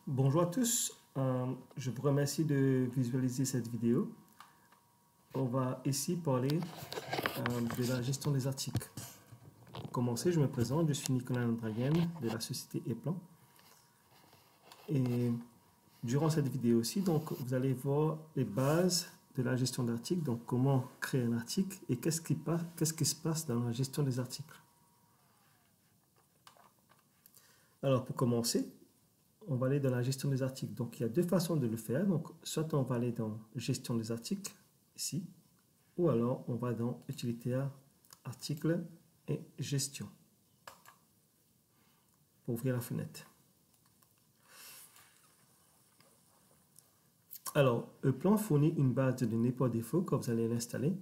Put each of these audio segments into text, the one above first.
Bonjour à tous, je vous remercie de visualiser cette vidéo. On va ici parler de la gestion des articles. Pour commencer, je me présente, je suis Nicolas Andrayen de la société Eplan. Et durant cette vidéo aussi, donc, vous allez voir les bases de la gestion d'articles, donc comment créer un article et qu'est-ce qui se passe dans la gestion des articles. Alors pour commencer, on va aller dans la gestion des articles. Donc, il y a deux façons de le faire. Donc, soit on va aller dans gestion des articles, ici, ou alors on va dans utilitaire, articles et gestion. Pour ouvrir la fenêtre. Alors, Eplan fournit une base de données par défaut quand vous allez l'installer.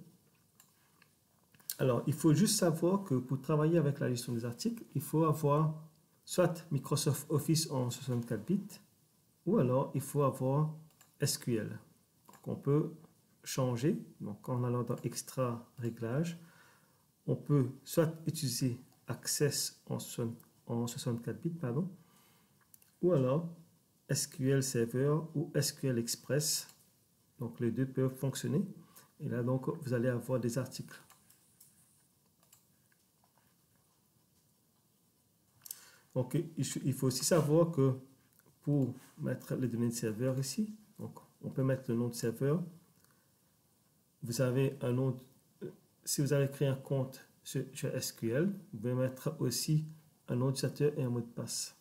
Alors, il faut juste savoir que pour travailler avec la gestion des articles, il faut avoir soit Microsoft Office en 64 bits, ou alors il faut avoir SQL. Donc, on peut changer, donc en allant dans Extra Réglages, on peut soit utiliser Access en 64 bits, pardon, ou alors SQL Server ou SQL Express. Donc les deux peuvent fonctionner. Et là donc vous allez avoir des articles. Donc il faut aussi savoir que pour mettre les données de serveur ici, donc on peut mettre le nom de serveur. Vous avez un nom, si vous avez créé un compte sur SQL, vous pouvez mettre aussi un nom d'utilisateur et un mot de passe.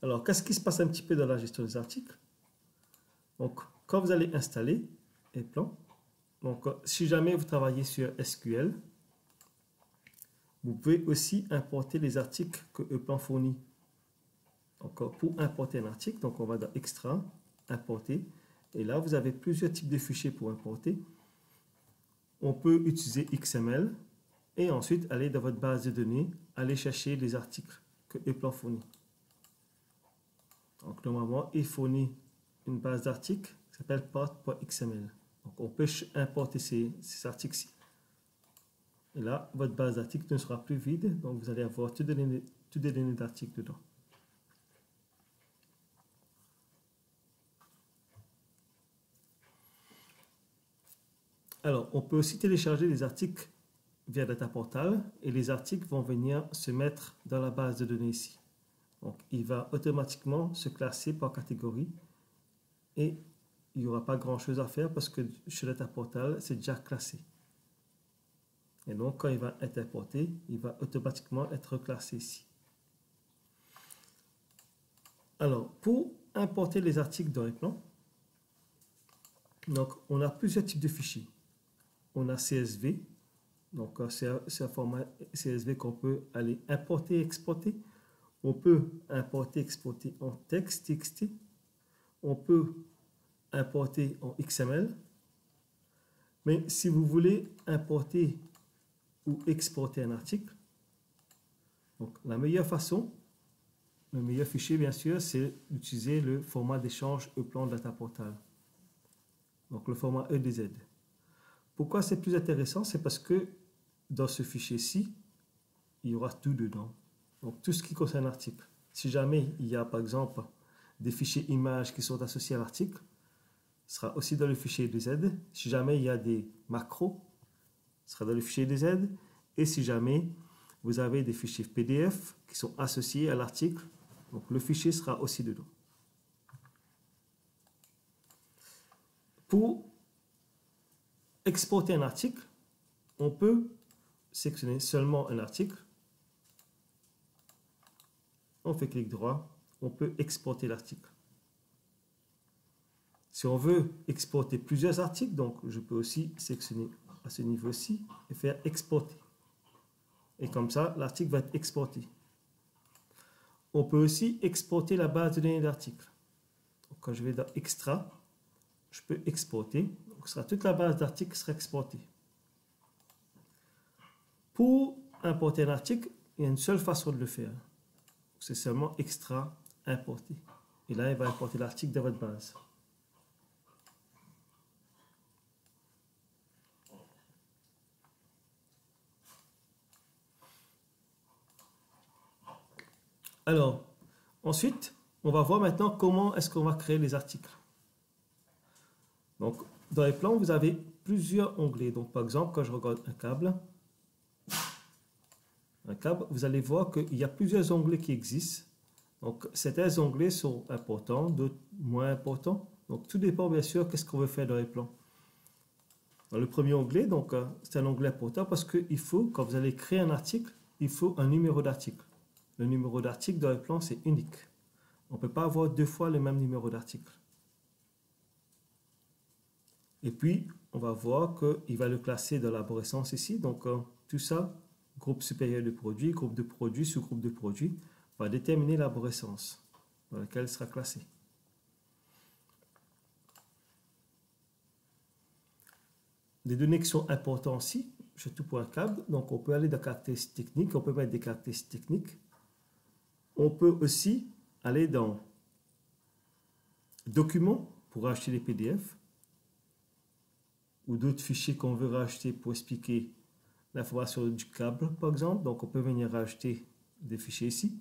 Alors, qu'est-ce qui se passe un petit peu dans la gestion des articles? Donc, quand vous allez installer Eplan, donc si jamais vous travaillez sur SQL, vous pouvez aussi importer les articles que Eplan fournit. Donc, pour importer un article, donc on va dans Extra, Importer, et là vous avez plusieurs types de fichiers pour importer. On peut utiliser XML et ensuite aller dans votre base de données, aller chercher les articles que Eplan fournit. Donc, normalement, il fournit une base d'articles qui s'appelle part.xml. Donc, on peut importer ces articles-ci. Et là, votre base d'articles ne sera plus vide. Donc, vous allez avoir toutes les données d'articles dedans. Alors, on peut aussi télécharger les articles via Data Portal et les articles vont venir se mettre dans la base de données ici. Donc, il va automatiquement se classer par catégorie et il n'y aura pas grand-chose à faire parce que chez Data Portal, c'est déjà classé. Et donc, quand il va être importé, il va automatiquement être classé ici. Alors, pour importer les articles dans Eplan, donc on a plusieurs types de fichiers. On a CSV, donc c'est un format CSV qu'on peut aller importer et exporter. On peut importer et exporter en texte, TXT. On peut importer en XML. Mais si vous voulez importer ou exporter un article, donc la meilleure façon, le meilleur fichier bien sûr, c'est d'utiliser le format d'échange Eplan Data Portal. Donc le format EDZ. Pourquoi c'est plus intéressant? C'est parce que dans ce fichier-ci, il y aura tout dedans. Donc tout ce qui concerne l'article. Si jamais il y a par exemple des fichiers images qui sont associés à l'article, ce sera aussi dans le fichier EDZ. Si jamais il y a des macros, ce sera dans le fichier EDZ. Et si jamais vous avez des fichiers PDF qui sont associés à l'article, donc le fichier sera aussi dedans. Pour exporter un article, on peut sélectionner seulement un article. On fait clic droit, on peut exporter l'article. Si on veut exporter plusieurs articles, donc je peux aussi sélectionner à ce niveau-ci et faire exporter. Et comme ça, l'article va être exporté. On peut aussi exporter la base de données d'articles. Quand je vais dans Extra, je peux exporter. Donc, toute la base d'articles sera exportée. Pour importer un article, il y a une seule façon de le faire. C'est seulement Extra, Importer. Et là, il va importer l'article dans votre base. Alors, ensuite, on va voir maintenant comment est-ce qu'on va créer les articles. Donc, dans les plans, vous avez plusieurs onglets. Donc, par exemple, quand je regarde un câble, vous allez voir qu'il y a plusieurs onglets qui existent. Donc, certains onglets sont importants, d'autres moins importants. Donc, tout dépend bien sûr qu'est-ce qu'on veut faire dans les plans. Dans le premier onglet, donc, c'est un onglet important parce qu'il faut, quand vous allez créer un article, il faut un numéro d'article. Le numéro d'article dans les plans, c'est unique. On ne peut pas avoir deux fois le même numéro d'article. Et puis, on va voir qu'il va le classer dans l'arborescence ici. Donc, tout ça, groupe supérieur de produits, groupe de produits, sous-groupe de produits, va déterminer l'arborescence dans laquelle il sera classé. Des données qui sont importantes ici, surtout pour un câble. Donc, on peut aller dans caractéristiques techniques, on peut mettre des caractéristiques techniques. On peut aussi aller dans documents pour racheter les PDF ou d'autres fichiers qu'on veut racheter pour expliquer l'information du câble, par exemple. Donc, on peut venir rajouter des fichiers ici.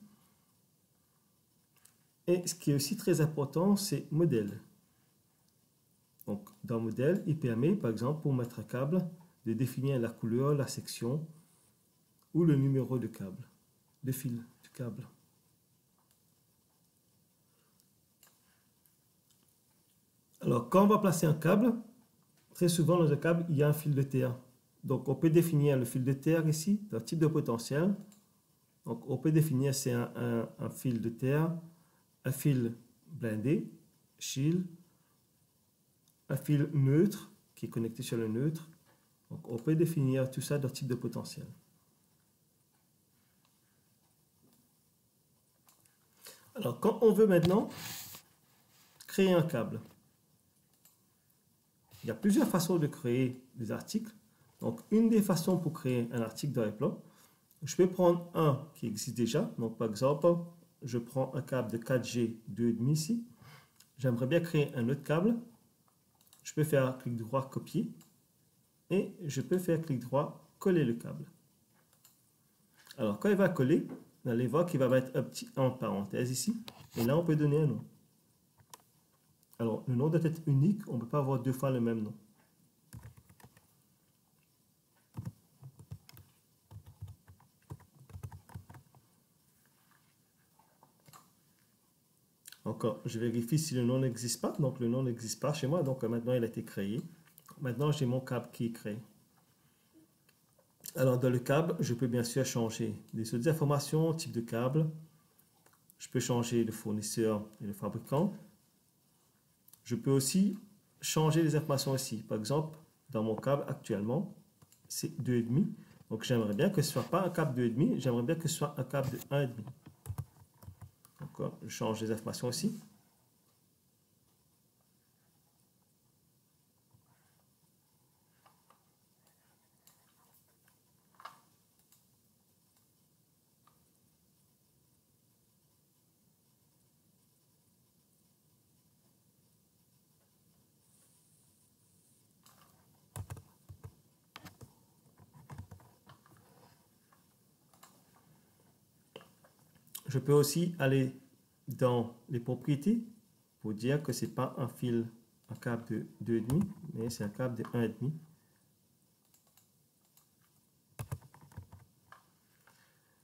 Et ce qui est aussi très important, c'est modèle. Donc, dans modèle, il permet, par exemple, pour mettre un câble, de définir la couleur, la section ou le numéro de câble, de fil du câble. Alors, quand on va placer un câble, très souvent dans un câble, il y a un fil de terre. Donc, on peut définir le fil de terre ici, dans le type de potentiel. Donc, on peut définir c'est un fil de terre, un fil blindé, shield, un fil neutre qui est connecté sur le neutre. Donc, on peut définir tout ça dans le type de potentiel. Alors, quand on veut maintenant créer un câble, il y a plusieurs façons de créer des articles. Donc, une des façons pour créer un article dans les plans, je peux prendre un qui existe déjà. Donc, par exemple, je prends un câble de 4G 2,5 ici. J'aimerais bien créer un autre câble. Je peux faire clic droit, copier. Et je peux faire clic droit, coller le câble. Alors, quand il va coller, vous allez voir qu'il va mettre un petit entre parenthèses ici. Et là, on peut donner un nom. Alors, le nom doit être unique. On ne peut pas avoir deux fois le même nom. Encore, je vérifie si le nom n'existe pas. Donc, le nom n'existe pas chez moi. Donc, maintenant, il a été créé. Maintenant, j'ai mon câble qui est créé. Alors, dans le câble, je peux bien sûr changer les autres informations, type de câble. Je peux changer le fournisseur et le fabricant. Je peux aussi changer les informations ici. Par exemple, dans mon câble actuellement, c'est 2,5. Donc, j'aimerais bien que ce ne soit pas un câble de 2,5, j'aimerais bien que ce soit un câble de 1,5. Donc, je change les informations ici. Je peux aussi aller dans les propriétés pour dire que ce n'est pas un fil, un câble de 2,5, mais c'est un câble de 1,5.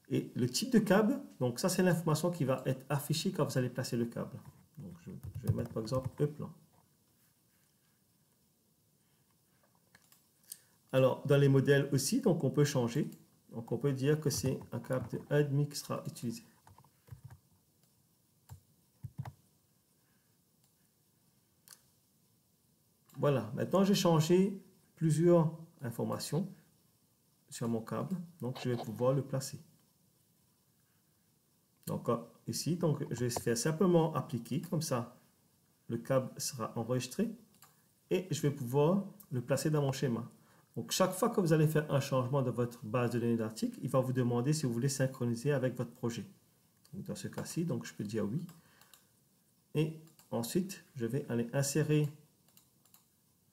Et le type de câble, donc ça c'est l'information qui va être affichée quand vous allez placer le câble. Donc je vais mettre par exemple le plan. Alors dans les modèles aussi, donc on peut changer. Donc on peut dire que c'est un câble de 1,5 qui sera utilisé. Voilà, maintenant j'ai changé plusieurs informations sur mon câble, donc je vais pouvoir le placer. Donc ici, donc, je vais faire simplement appliquer, comme ça le câble sera enregistré et je vais pouvoir le placer dans mon schéma. Donc chaque fois que vous allez faire un changement de votre base de données d'articles, il va vous demander si vous voulez synchroniser avec votre projet. Donc, dans ce cas-ci, donc je peux dire oui. Et ensuite, je vais aller insérer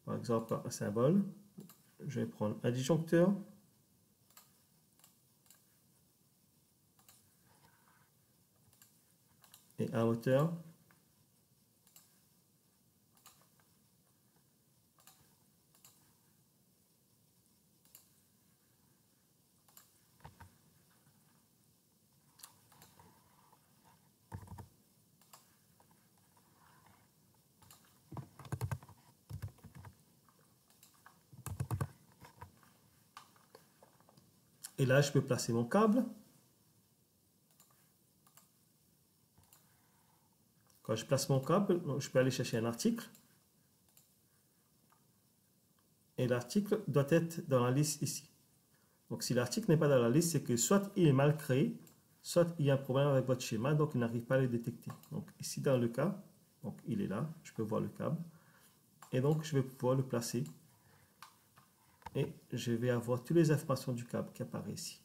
par exemple un symbole. Je vais prendre un disjoncteur. et à hauteur. Et là, je peux placer mon câble. Quand je place mon câble, je peux aller chercher un article. Et l'article doit être dans la liste ici. Donc, si l'article n'est pas dans la liste, c'est que soit il est mal créé, soit il y a un problème avec votre schéma, donc il n'arrive pas à le détecter. Donc, ici, dans le cas, donc il est là, je peux voir le câble. Et donc, je vais pouvoir le placer. Et je vais avoir toutes les informations du câble qui apparaissent ici.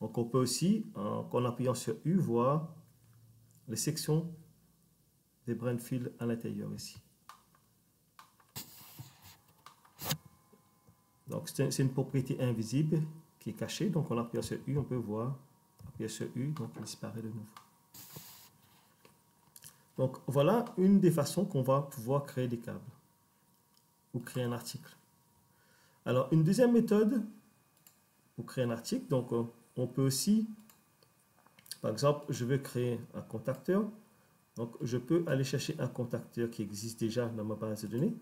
Donc, on peut aussi, en appuyant sur U, voir les sections des brins de fil à l'intérieur ici. Donc, c'est une propriété invisible qui est cachée. Donc, en appuyant sur U, on peut voir, appuyer sur U, donc il disparaît de nouveau. Donc, voilà une des façons qu'on va pouvoir créer des câbles ou créer un article. Alors, une deuxième méthode pour créer un article, donc on peut aussi, par exemple, je veux créer un contacteur. Donc, je peux aller chercher un contacteur qui existe déjà dans ma base de données.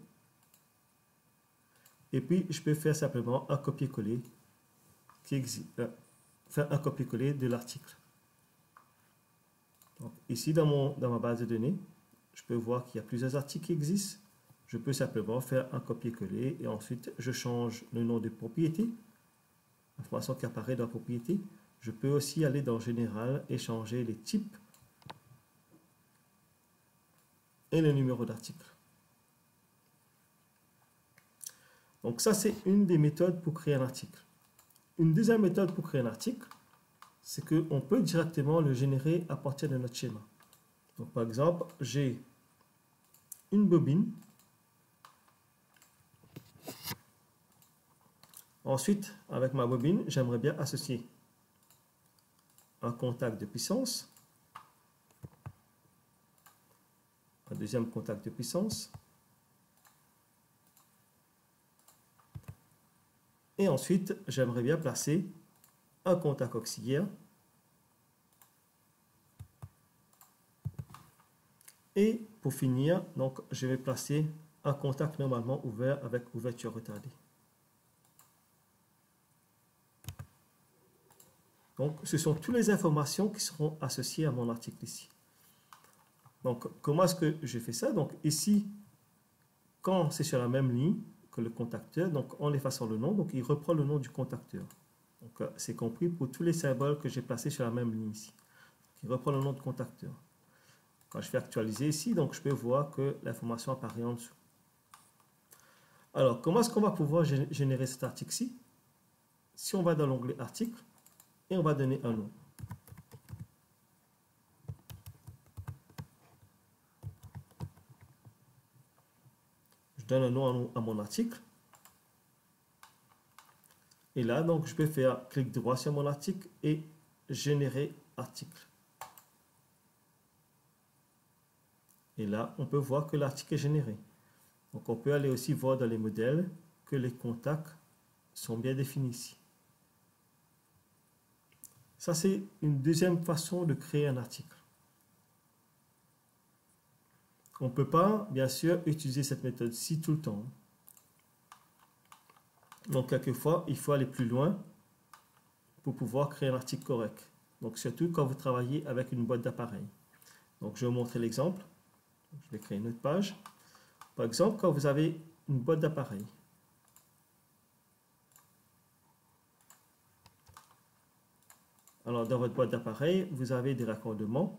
Et puis, je peux faire simplement un copier-coller faire un copier-coller de l'article. Ici, dans ma base de données, je peux voir qu'il y a plusieurs articles qui existent. Je peux simplement faire un copier-coller et ensuite, je change le nom de propriété, l'information qui apparaît dans la propriété. Je peux aussi aller dans Général et changer les types et le numéro d'article. Donc ça, c'est une des méthodes pour créer un article. Une deuxième méthode pour créer un article, c'est qu'on peut directement le générer à partir de notre schéma. Donc par exemple, j'ai une bobine. Ensuite, avec ma bobine, j'aimerais bien associer un contact de puissance, un deuxième contact de puissance, et ensuite, j'aimerais bien placer un contact auxiliaire et pour finir, donc, je vais placer un contact normalement ouvert avec ouverture retardée. Donc, ce sont toutes les informations qui seront associées à mon article ici. Donc, comment est-ce que je fais ça? Donc, ici, quand c'est sur la même ligne que le contacteur, donc en effaçant le nom, donc il reprend le nom du contacteur. Donc, c'est compris pour tous les symboles que j'ai placés sur la même ligne ici. Donc, il reprend le nom du contacteur. Quand je fais actualiser ici, donc je peux voir que l'information apparaît en dessous. Alors, comment est-ce qu'on va pouvoir générer cet article-ci? Si on va dans l'onglet article et on va donner un nom. Je donne un nom à mon article. Et là, donc, je peux faire clic droit sur mon article et générer article. Et là, on peut voir que l'article est généré. Donc, on peut aller aussi voir dans les modèles que les contacts sont bien définis ici. Ça, c'est une deuxième façon de créer un article. On ne peut pas, bien sûr, utiliser cette méthode-ci tout le temps. Donc, quelquefois, il faut aller plus loin pour pouvoir créer un article correct. Donc, surtout quand vous travaillez avec une boîte d'appareils. Donc, je vais vous montrer l'exemple. Je vais créer une autre page. Par exemple, quand vous avez une boîte d'appareils. Alors, dans votre boîte d'appareils, vous avez des raccordements.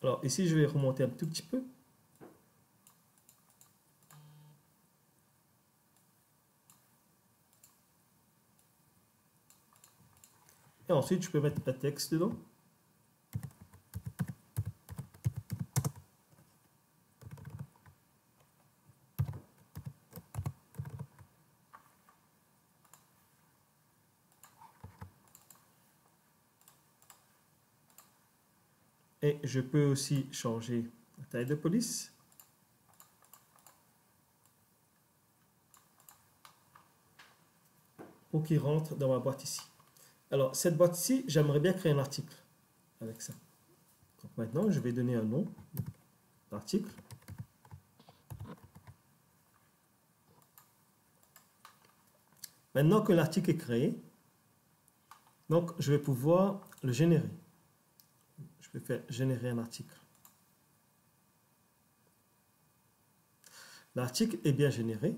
Alors ici, je vais remonter un tout petit peu. Et ensuite, je peux mettre un texte dedans. Et je peux aussi changer la taille de police. Pour qu'il rentre dans ma boîte ici. Alors, cette boîte ici, j'aimerais bien créer un article avec ça. Donc maintenant, je vais donner un nom d'article. Maintenant que l'article est créé, donc je vais pouvoir le générer. Je peux faire générer un article. L'article est bien généré.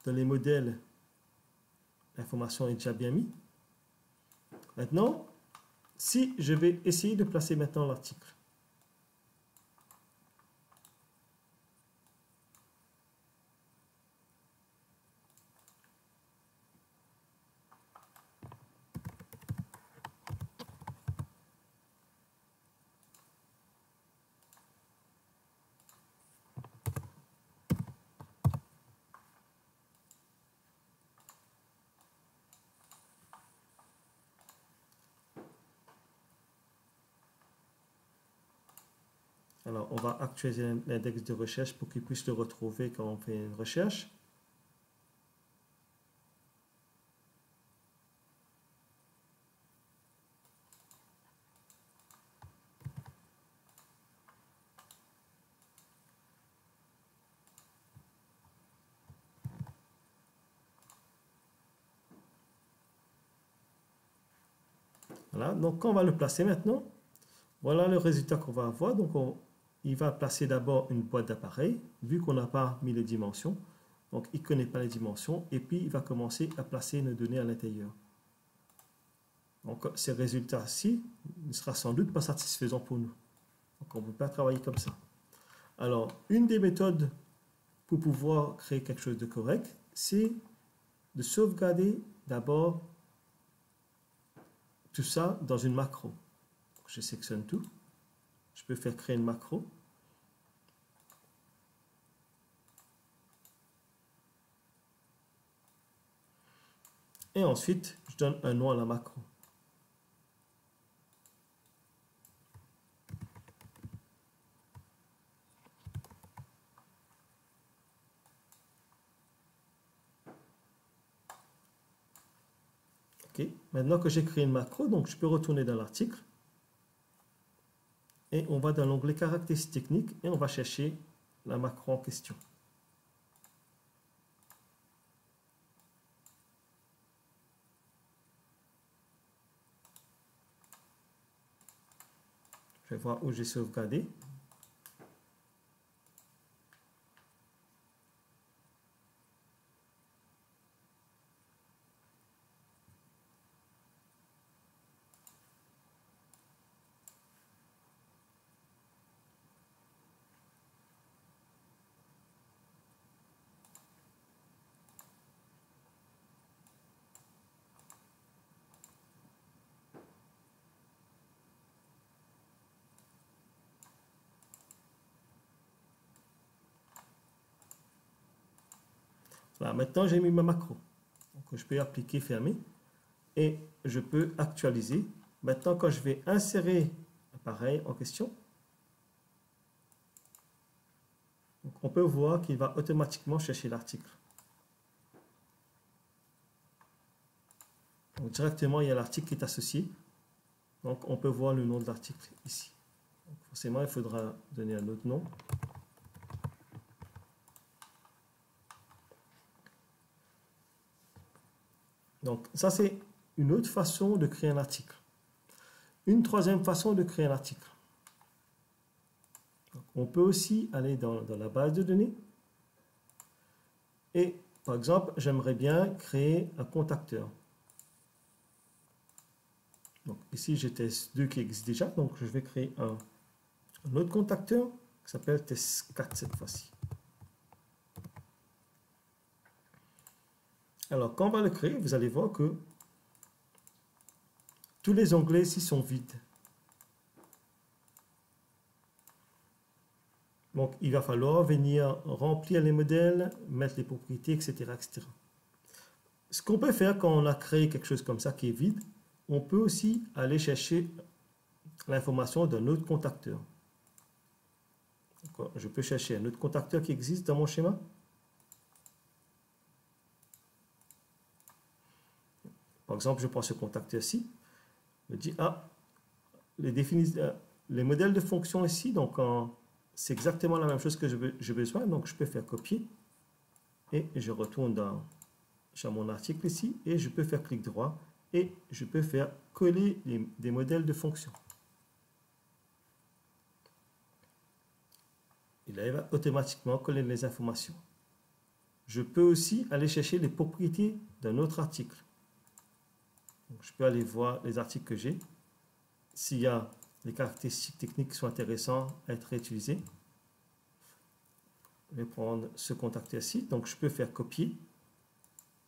Dans les modèles, l'information est déjà bien mise. Maintenant, si je vais essayer de placer maintenant l'article. Alors, on va actualiser l'index de recherche pour qu'il puisse le retrouver quand on fait une recherche. Voilà, donc quand on va le placer maintenant, voilà le résultat qu'on va avoir. Donc, il va placer d'abord une boîte d'appareil, vu qu'on n'a pas mis les dimensions. Donc, il ne connaît pas les dimensions. Et puis, il va commencer à placer nos données à l'intérieur. Donc, ces résultats-ci ne sera sans doute pas satisfaisant pour nous. Donc, on ne peut pas travailler comme ça. Alors, une des méthodes pour pouvoir créer quelque chose de correct, c'est de sauvegarder d'abord tout ça dans une macro. Je sélectionne tout. Je peux faire créer une macro. Et ensuite, je donne un nom à la macro. OK. Maintenant que j'ai créé une macro, donc je peux retourner dans l'article. Et on va dans l'onglet caractéristiques techniques et on va chercher la macro en question. Je vais voir où j'ai sauvegardé. Voilà, maintenant j'ai mis ma macro. Donc je peux appliquer, fermer. Et je peux actualiser. Maintenant, quand je vais insérer l'appareil en question, donc on peut voir qu'il va automatiquement chercher l'article. Donc directement, il y a l'article qui est associé. Donc on peut voir le nom de l'article ici. Donc, forcément, il faudra donner un autre nom. Donc ça, c'est une autre façon de créer un article. Une troisième façon de créer un article. Donc, on peut aussi aller dans la base de données. Et par exemple, j'aimerais bien créer un contacteur. Donc ici, j'ai test2 qui existe déjà. Donc je vais créer un un autre contacteur qui s'appelle test4 cette fois-ci. Alors, quand on va le créer, vous allez voir que tous les onglets ici sont vides. Donc, il va falloir venir remplir les modèles, mettre les propriétés, etc., etc. Ce qu'on peut faire quand on a créé quelque chose comme ça qui est vide, on peut aussi aller chercher l'information d'un autre contacteur. Donc, je peux chercher un autre contacteur qui existe dans mon schéma. Par exemple, je prends ce contacteur-ci. Je dis, ah, les modèles de fonctions ici, donc c'est exactement la même chose que j'ai besoin. Donc, je peux faire copier et je retourne sur mon article ici et je peux faire clic droit et je peux faire coller des modèles de fonctions. Et là, il va automatiquement coller les informations. Je peux aussi aller chercher les propriétés d'un autre article. Donc, je peux aller voir les articles que j'ai. S'il y a des caractéristiques techniques qui sont intéressantes à être réutilisées, je vais prendre ce contacteur-ci. Donc, je peux faire copier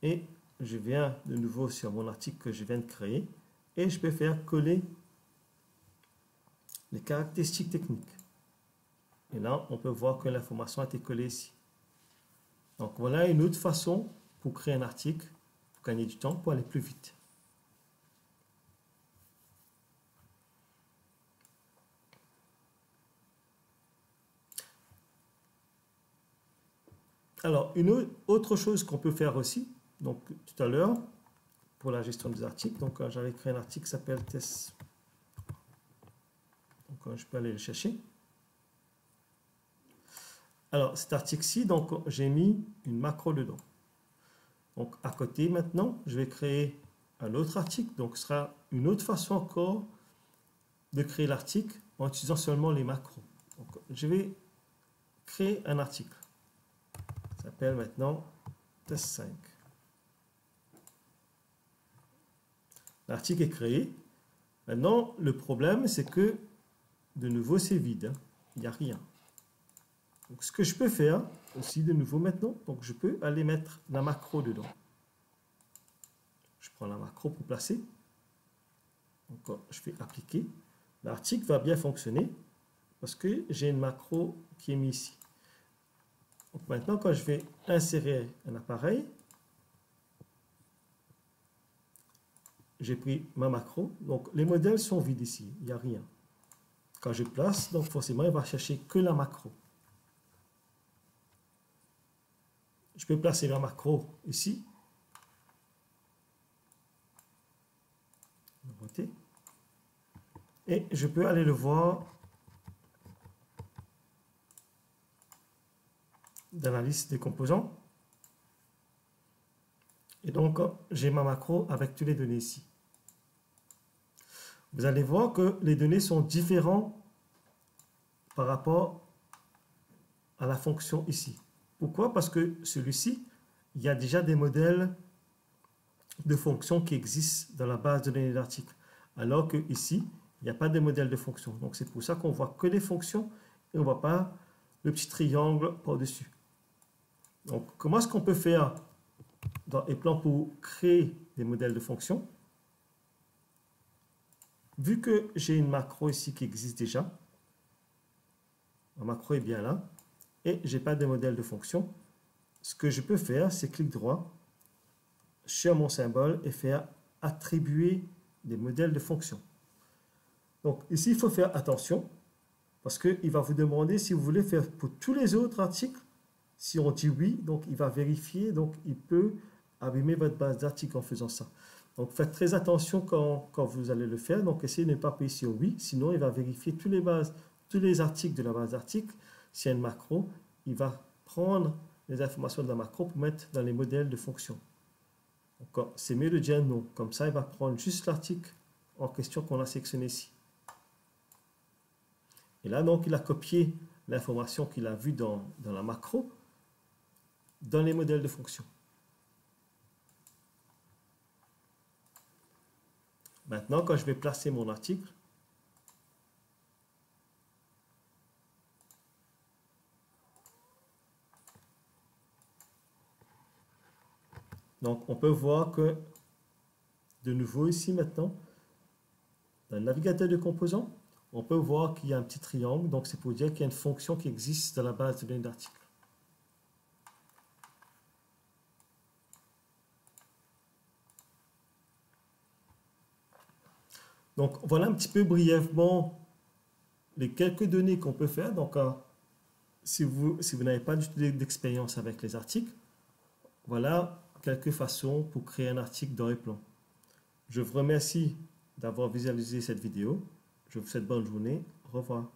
et je viens de nouveau sur mon article que je viens de créer et je peux faire coller les caractéristiques techniques. Et là, on peut voir que l'information a été collée ici. Donc, voilà une autre façon pour créer un article, pour gagner du temps, pour aller plus vite. Alors, une autre chose qu'on peut faire aussi, donc tout à l'heure, pour la gestion des articles, donc j'avais créé un article qui s'appelle test. Donc, je peux aller le chercher. Alors, cet article-ci, donc j'ai mis une macro dedans. Donc, à côté, maintenant, je vais créer un autre article. Donc, ce sera une autre façon encore de créer l'article en utilisant seulement les macros. Donc, je vais créer un article. Ça s'appelle maintenant test 5. L'article est créé. Maintenant, le problème, c'est que, de nouveau, c'est vide. Il n'y a rien. Donc, ce que je peux faire aussi, de nouveau maintenant, donc je peux aller mettre la macro dedans. Je prends la macro pour placer. Donc, je fais appliquer. L'article va bien fonctionner parce que j'ai une macro qui est mise ici. Donc, maintenant, quand je vais insérer un appareil, j'ai pris ma macro. Donc, les modèles sont vides ici. Il n'y a rien. Quand je place, donc forcément, il va chercher que la macro. Je peux placer la macro ici. Et je peux aller le voir dans la liste des composants. Et donc, j'ai ma macro avec toutes les données ici. Vous allez voir que les données sont différentes par rapport à la fonction ici. Pourquoi? Parce que celui-ci, il y a déjà des modèles de fonctions qui existent dans la base de données d'articles. Alors que ici, il n'y a pas de modèle de fonctions. Donc, c'est pour ça qu'on voit que les fonctions et on ne voit pas le petit triangle par-dessus. Donc, comment est-ce qu'on peut faire dans Eplan pour créer des modèles de fonctions? Vu que j'ai une macro ici qui existe déjà, ma macro est bien là, et je n'ai pas de modèle de fonction, ce que je peux faire, c'est clic droit sur mon symbole et faire attribuer des modèles de fonctions. Donc ici, il faut faire attention parce qu'il va vous demander si vous voulez faire pour tous les autres articles. Si on dit oui, donc il va vérifier, donc il peut abîmer votre base d'articles en faisant ça. Donc faites très attention quand vous allez le faire. Donc essayez de ne pas appuyer sur oui, sinon il va vérifier tous les articles de la base d'articles. S'il y a une macro, il va prendre les informations de la macro pour mettre dans les modèles de fonctions. C'est mieux de dire non. Comme ça, il va prendre juste l'article en question qu'on a sélectionné ici. Et là, donc, il a copié l'information qu'il a vue dans la macro dans les modèles de fonctions. Maintenant, quand je vais placer mon article, Donc, on peut voir que, de nouveau ici maintenant, dans le navigateur de composants, on peut voir qu'il y a un petit triangle. Donc, c'est pour dire qu'il y a une fonction qui existe dans la base de données d'articles. Donc, voilà un petit peu brièvement les quelques données qu'on peut faire. Donc, si vous n'avez pas du tout d'expérience avec les articles, voilà quelques façons pour créer un article dans Eplon. Je vous remercie d'avoir visualisé cette vidéo. Je vous souhaite bonne journée. Au revoir.